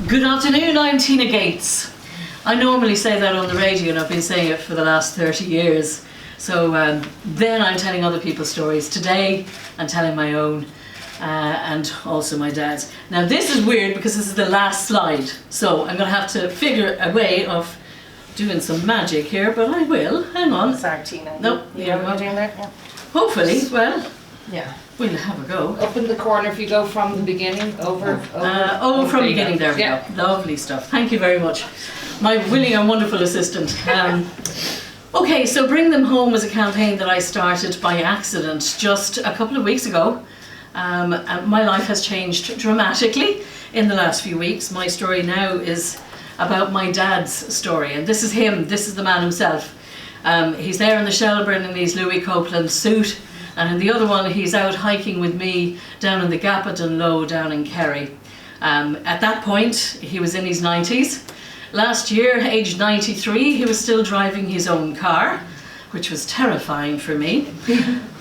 Good afternoon, I'm Teena Gates. I normally say that on the radio and I've been saying it for the last 30 years. So then I'm telling other people's stories. Today I'm telling my own and also my dad's. Now this is weird because this is the last slide. So I'm going to have to figure a way of doing some magic here, but I will. Hang on. Sorry, Teena. Nope. You know what I'm doing there? Yeah. Hopefully, well, Yeah. we'll have a go. Up in the corner if you go from the beginning, over. From the beginning, there we Yeah. go. Lovely stuff. Thank you very much. My willing and wonderful assistant. Okay, so Bring Them Home was a campaign that I started by accident just a couple of weeks ago. And my life has changed dramatically in the last few weeks. My story now is about my dad's story, and this is him, this is the man himself. He's there in the Shelburne in his Louis Copeland suit, and in the other one he's out hiking with me down in the Gappadon Low down in Kerry. At that point he was in his 90s. Last year, aged 93, he was still driving his own car, which was terrifying for me.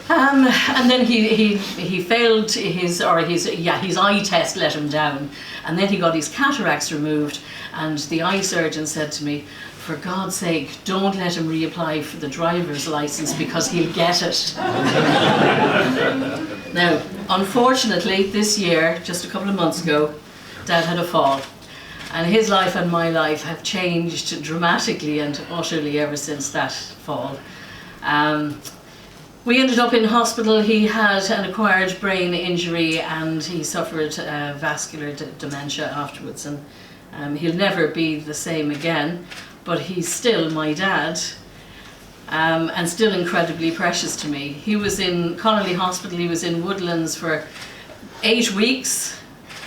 And then he failed his eye test let him down, and then he got his cataracts removed, and the eye surgeon said to me, for God's sake, don't let him reapply for the driver's license because he'll get it. Now, unfortunately, this year, just a couple of months ago, Dad had a fall. And his life and my life have changed dramatically and utterly ever since that fall. We ended up in hospital. He had an acquired brain injury and he suffered vascular dementia afterwards. And he'll never be the same again, but he's still my dad and still incredibly precious to me. He was in Connolly Hospital, he was in Woodlands for 8 weeks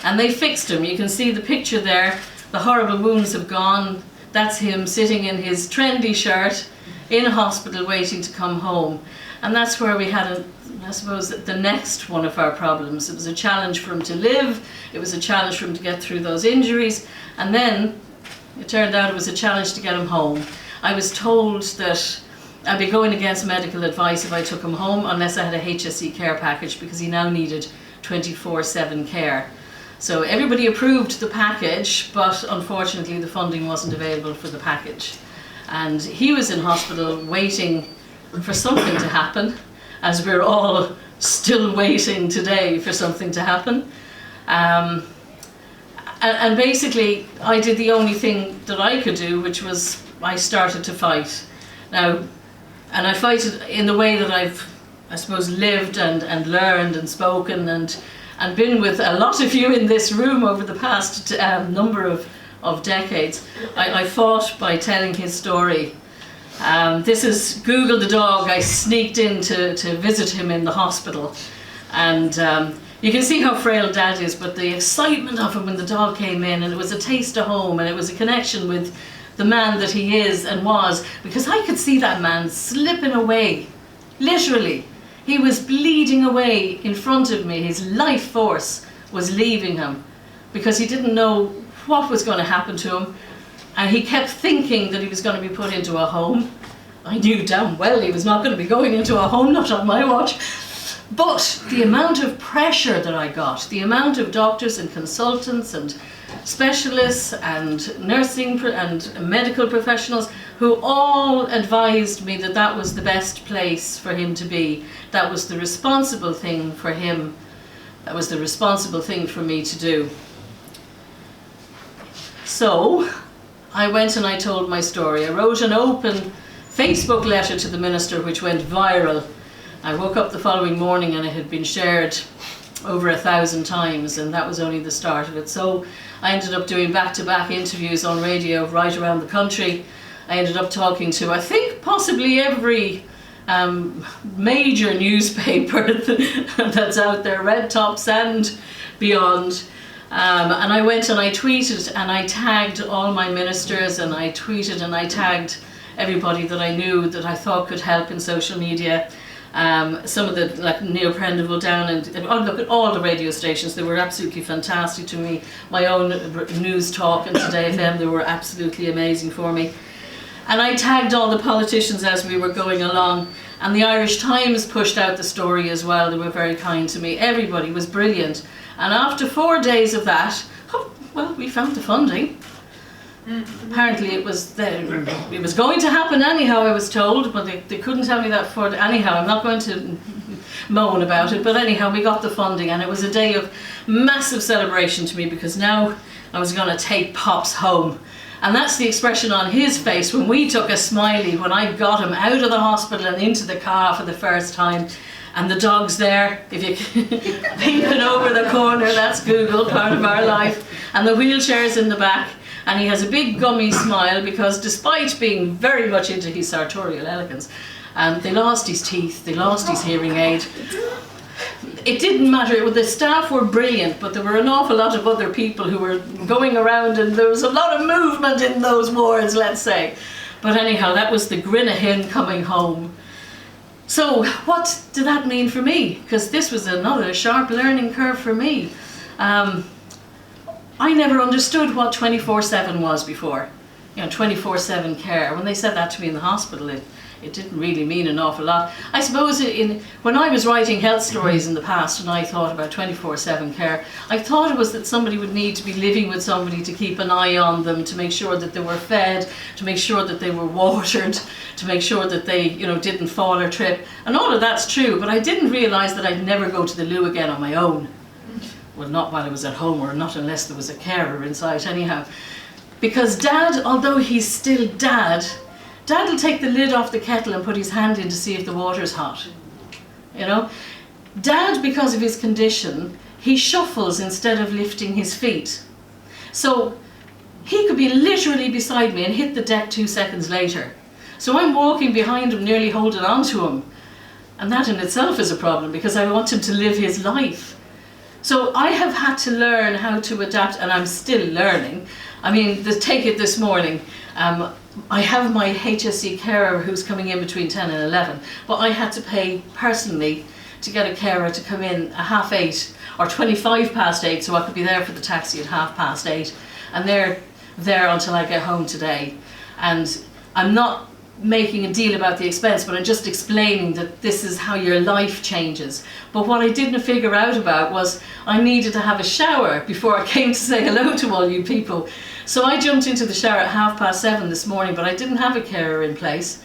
and they fixed him. You can see the picture there. The horrible wounds have gone. That's him sitting in his trendy shirt in a hospital waiting to come home. And that's where we had, I suppose, the next one of our problems. It was a challenge for him to live. It was a challenge for him to get through those injuries. And then it turned out it was a challenge to get him home. I was told that I'd be going against medical advice if I took him home unless I had a HSE care package because he now needed 24/7 care. So everybody approved the package, but unfortunately the funding wasn't available for the package. And he was in hospital waiting for something to happen, as we're all still waiting today for something to happen. And basically I did the only thing that I could do, which was I started to fight. Now, and I fight it in the way that I've, I suppose, lived and learned and spoken and been with a lot of you in this room over the past number of decades. I fought by telling his story. This is Google the dog. I sneaked in to visit him in the hospital, and you can see how frail Dad is, but the excitement of him when the dog came in, and it was a taste of home, and it was a connection with the man that he is and was, because I could see that man slipping away, literally. He was bleeding away in front of me. His life force was leaving him because he didn't know what was going to happen to him, and he kept thinking that he was going to be put into a home. I knew damn well he was not going to be going into a home, not on my watch. But the amount of pressure that I got, the amount of doctors and consultants and specialists and nursing and medical professionals who all advised me that that was the best place for him to be. That was the responsible thing for him. That was the responsible thing for me to do. So I went and I told my story. I wrote an open Facebook letter to the minister which went viral. I woke up the following morning and it had been shared over 1,000 times, and that was only the start of it. So I ended up doing back-to-back interviews on radio right around the country. I ended up talking to, I think, possibly every major newspaper that's out there, Red Tops and beyond. And I went and I tweeted and I tagged all my ministers, and I tweeted and I tagged everybody that I knew that I thought could help in social media. Some of the, like Neil Prendeville down, and look at all the radio stations, they were absolutely fantastic to me. My own News Talk and Today FM, they were absolutely amazing for me. And I tagged all the politicians as we were going along, and the Irish Times pushed out the story as well. They were very kind to me. Everybody was brilliant. And after 4 days of that, well, we found the funding. Apparently it was going to happen anyhow, I was told, but they couldn't tell me that before. Anyhow, I'm not going to moan about it, but anyhow, we got the funding, and it was a day of massive celebration to me, because now I was going to take Pops home. And that's the expression on his face when we took a smiley, when I got him out of the hospital and into the car for the first time. And the dog's there, if you peeping over the corner, that's Google, part of our life. And the wheelchair's in the back. And he has a big gummy smile, because despite being very much into his sartorial elegance, they lost his teeth, they lost his hearing aid. It didn't matter, the staff were brilliant, but there were an awful lot of other people who were going around, and there was a lot of movement in those wards, let's say. But anyhow, that was the grin of him coming home. So what did that mean for me? Because this was another sharp learning curve for me. I never understood what 24/7 was before. 24/7 care. When they said that to me in the hospital, it didn't really mean an awful lot. I suppose when I was writing health stories in the past and I thought about 24/7 care, I thought it was that somebody would need to be living with somebody to keep an eye on them, to make sure that they were fed, to make sure that they were watered, to make sure that they didn't fall or trip. And all of that's true, but I didn't realise that I'd never go to the loo again on my own. Well, not while I was at home, or not unless there was a carer in sight anyhow. Because Dad, although he's still Dad will take the lid off the kettle and put his hand in to see if the water's hot. Dad, because of his condition, he shuffles instead of lifting his feet. So he could be literally beside me and hit the deck 2 seconds later. So I'm walking behind him, nearly holding on to him. And that in itself is a problem, because I want him to live his life. So I have had to learn how to adapt, and I'm still learning. I mean, take it this morning. I have my HSE carer who's coming in between 10 and 11, but I had to pay personally to get a carer to come in at 8:30 or 8:25, so I could be there for the taxi at 8:30, and they're there until I get home today. And I'm not making a deal about the expense, but I'm just explaining that this is how your life changes. But what I didn't figure out about was I needed to have a shower before I came to say hello to all you people. So I jumped into the shower at 7:30 this morning, but I didn't have a carer in place.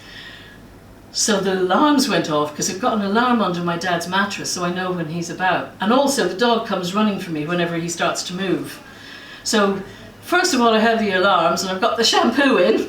So the alarms went off, because I've got an alarm under my dad's mattress, so I know when he's about. And also the dog comes running for me whenever he starts to move. So first of all, I have the alarms, and I've got the shampoo in.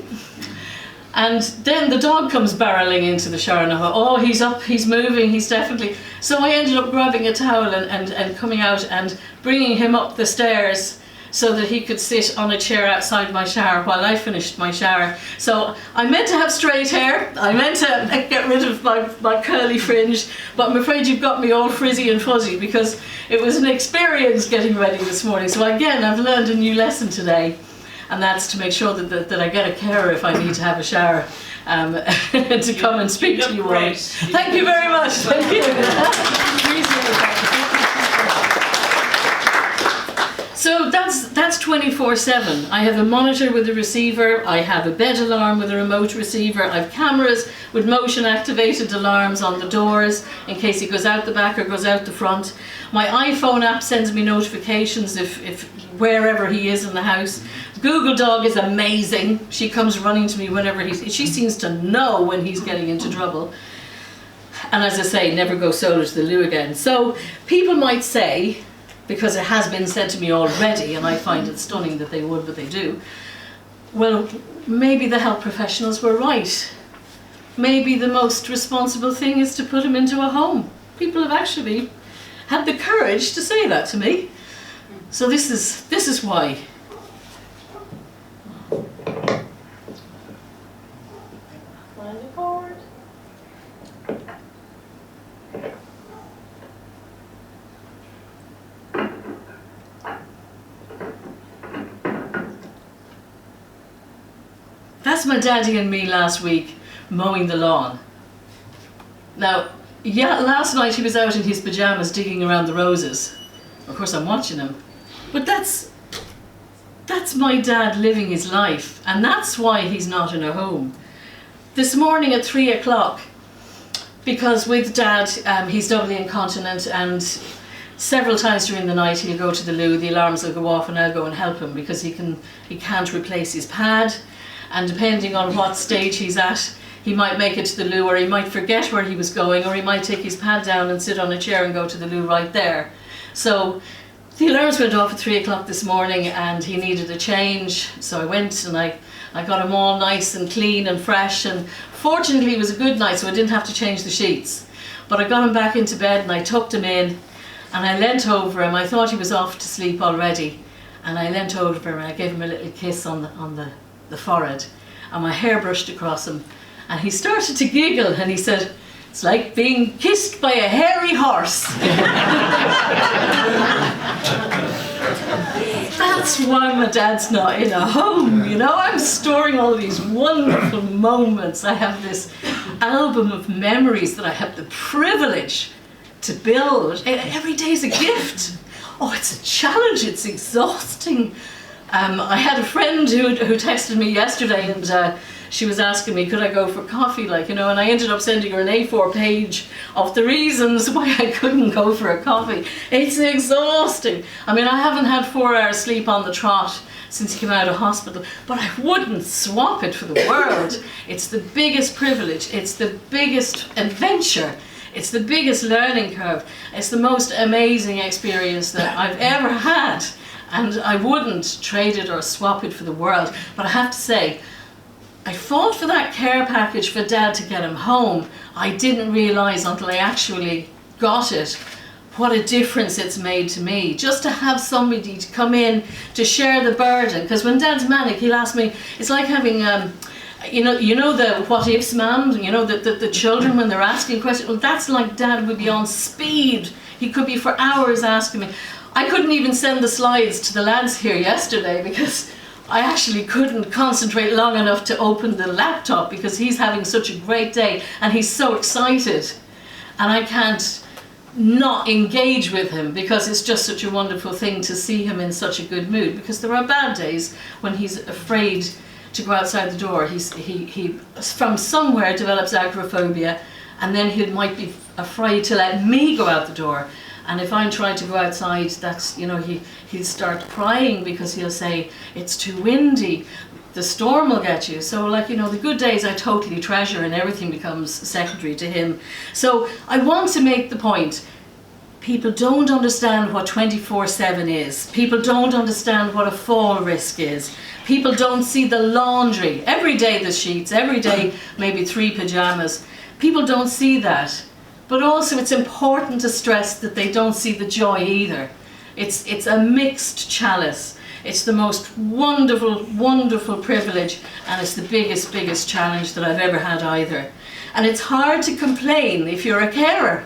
And then the dog comes barreling into the shower, and I thought, oh, he's up, he's moving, he's definitely... So I ended up grabbing a towel and coming out and bringing him up the stairs so that he could sit on a chair outside my shower while I finished my shower. So I meant to have straight hair, I meant to get rid of my curly fringe, but I'm afraid you've got me all frizzy and fuzzy, because it was an experience getting ready this morning. So again, I've learned a new lesson today. And that's to make sure that I get a carer if I need to have a shower, to come and speak to you all. Thank you very much. Thank you. So that's 24/7. I have a monitor with a receiver. I have a bed alarm with a remote receiver. I have cameras with motion activated alarms on the doors in case he goes out the back or goes out the front. My iPhone app sends me notifications if wherever he is in the house. Google Dog is amazing. She comes running to me whenever she seems to know when he's getting into trouble. And as I say, never go solo to the loo again. So people might say, because it has been said to me already, and I find it stunning that they would, but they do, well, maybe the health professionals were right. Maybe the most responsible thing is to put him into a home. People have actually had the courage to say that to me. So this is why. That's my daddy and me last week mowing the lawn. Now, yeah, last night he was out in his pyjamas digging around the roses. Of course I'm watching him. But that's my dad living his life, and that's why he's not in a home. This morning at 3 o'clock, because with Dad he's doubly incontinent, and several times during the night he'll go to the loo, the alarms will go off and I'll go and help him because he can't replace his pad, and depending on what stage he's at, he might make it to the loo, or he might forget where he was going, or he might take his pad down and sit on a chair and go to the loo right there. So the alarms went off at 3 o'clock this morning and he needed a change, so I went and I got him all nice and clean and fresh, and fortunately it was a good night so I didn't have to change the sheets. But I got him back into bed and I tucked him in and I leant over him. I thought he was off to sleep already, and I leant over him and I gave him a little kiss on the forehead, and my hair brushed across him, and he started to giggle and he said, "It's like being kissed by a hairy horse." That's why my dad's not in a home, you know. I'm storing all these wonderful moments. I have this album of memories that I have the privilege to build. Every day's a gift. Oh, it's a challenge, it's exhausting. I had a friend who texted me yesterday, and she was asking me, could I go for coffee, like, you know, and I ended up sending her an A4 page of the reasons why I couldn't go for a coffee. It's exhausting. I mean, I haven't had 4 hours sleep on the trot since he came out of hospital, but I wouldn't swap it for the world. It's the biggest privilege, it's the biggest adventure, it's the biggest learning curve, it's the most amazing experience that I've ever had, and I wouldn't trade it or swap it for the world. But I have to say, I fought for that care package for Dad to get him home. I didn't realise until I actually got it what a difference it's made to me. Just to have somebody to come in to share the burden. Because when Dad's manic, he'll ask me, it's like having, you know the what ifs man, you know, the children when they're asking questions. Well, that's like Dad would be on speed. He could be for hours asking me. I couldn't even send the slides to the lads here yesterday because I actually couldn't concentrate long enough to open the laptop because he's having such a great day and he's so excited, and I can't not engage with him because it's just such a wonderful thing to see him in such a good mood, because there are bad days when he's afraid to go outside the door. He from somewhere develops agoraphobia, and then he might be afraid to let me go out the door. And if I'm trying to go outside, that's, you know, he'll start crying because he'll say, it's too windy, the storm will get you. So, like, you know, the good days I totally treasure and everything becomes secondary to him. So I want to make the point, people don't understand what 24/7 is. People don't understand what a fall risk is. People don't see the laundry. Every day the sheets, every day maybe 3 pajamas. People don't see that. But also it's important to stress that they don't see the joy either. It's a mixed chalice. It's the most wonderful, wonderful privilege, and it's the biggest challenge that I've ever had either. And it's hard to complain if you're a carer.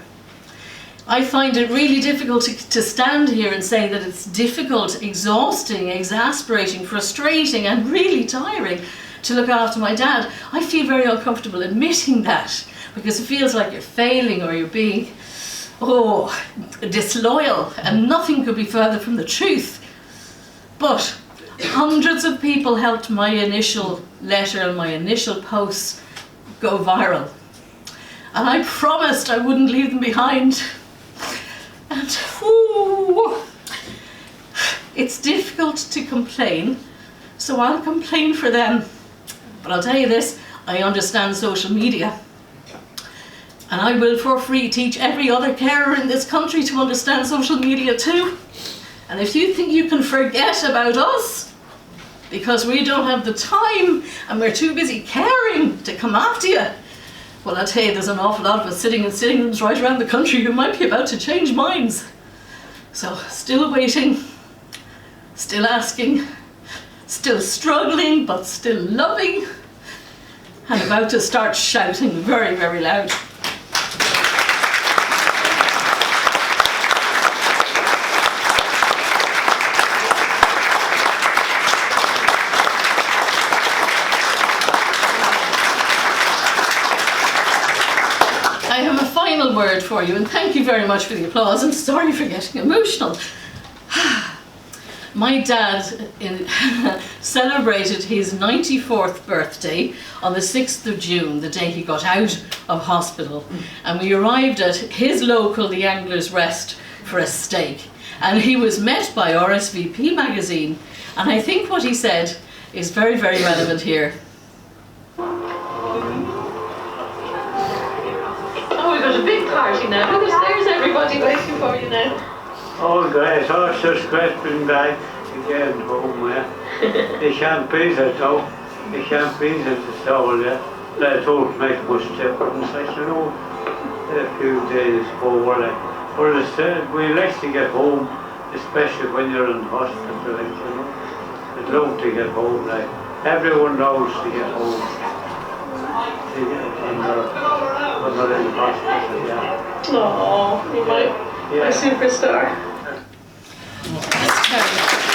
I find it really difficult to stand here and say that it's difficult, exhausting, exasperating, frustrating, and really tiring to look after my dad. I feel very uncomfortable admitting that, because it feels like you're failing or you're being, disloyal, and nothing could be further from the truth. But hundreds of people helped my initial letter and my initial posts go viral. And I promised I wouldn't leave them behind. And it's difficult to complain, so I'll complain for them. But I'll tell you this, I understand social media. And I will for free teach every other carer in this country to understand social media too. And if you think you can forget about us because we don't have the time and we're too busy caring to come after you, well, I'll tell you, there's an awful lot of us sitting in sitting rooms right around the country who might be about to change minds. So, still waiting, still asking, still struggling, but still loving, and about to start shouting very, very loud. I have a final word for you, and thank you very much for the applause, and sorry for getting emotional. My dad celebrated his 94th birthday on the 6th of June, the day he got out of hospital. And we arrived at his local, the Anglers Rest, for a steak. And he was met by RSVP magazine, and I think what he said is very, very relevant here. Oh, we've got a big party now. Look, there's everybody waiting for you now. Oh, great. Oh, it's just great being back again home, yeah. They can't beat it, though. They can't beat it at all, yeah. They don't make much difference, like, you know, a few days over, like. But we like to get home, especially when you're in hospital, like, you know. It's love to get home, like. Everyone knows to get home. When they're in hospital, yeah. Oh, you're my superstar. That's terrible.